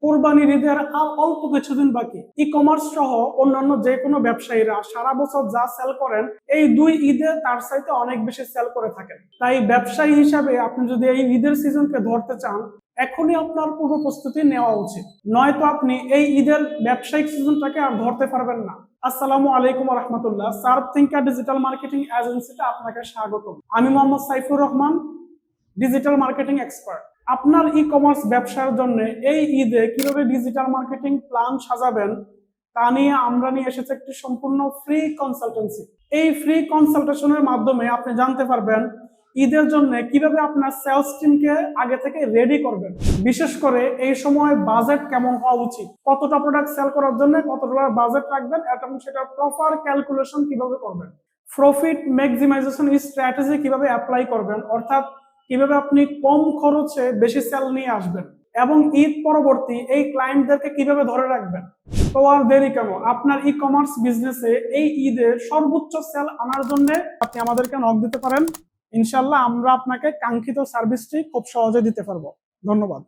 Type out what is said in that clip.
কোরবানির ঈদের আর অল্প কিছুদিন বাকি। ই কমার্স সহ অন্যান্য যে কোনো ব্যবসায়ীরা সারা বছর যা সেল করেন এই 2 ঈদে তার চাইতে অনেক বেশি সেল করে থাকেন। তাই ব্যবসায়ী হিসাবে আপনি যদি এই ঈদের সিজনকে ধরতে চান, এখনই আপনার পূর্ব প্রস্তুতি নেওয়া উচিত, নয়তো আপনি এই ঈদের ব্যবসায়িক সিজনটাকে আর ধরতে পারবেন না। আসসালামু আলাইকুম রহমতুল্লাহ। সার্ভ থিঙ্কার ডিজিটাল মার্কেটিং এজেন্সিতে আপনাকে স্বাগত। আমি Mohammad Saifur Rahman, digital marketing expert. আপনার ই কমার্স ব্যবসার জন্য এই ঈদে কিভাবে ডিজিটাল মার্কেটিং প্ল্যান সাজাবেন তা নিয়ে আমরা নিয়ে এসেছি একটি সম্পূর্ণ ফ্রি কনসালটেন্সি। এই ফ্রি কনসালটেশনের মাধ্যমে আপনি জানতে পারবেন ঈদের জন্য কিভাবে আপনার সেলস টিমকে আগে থেকে রেডি করবেন, বিশেষ করে এই সময় বাজেট কেমন হওয়া উচিত, কতটা প্রোডাক্ট সেল করার জন্য কত ডলার বাজেট রাখবেন এবং সেটার প্রপার ক্যালকুলেশন কিভাবে করবেন, প্রফিট ম্যাক্সিমাইজেশন স্ট্র্যাটেজি কিভাবে অ্যাপ্লাই করবেন, অর্থাৎ কিভাবে আপনি কম খরচে বেশি সেল নিয়ে আসবেন, এবং ঈদ পরবর্তী এই ক্লায়েন্টদেরকে কিভাবে ধরে রাখবেন। তো আর দেরি কেন, আপনার ই কমার্স বিজনেসে এই ঈদে সর্বোচ্চ সেল আনার জন্য আপনি আমাদেরকে নক দিতে পারেন। ইনশাল্লাহ আমরা আপনাকে কাঙ্ক্ষিত সার্ভিসটি খুব সহজে দিতে পারবো। ধন্যবাদ।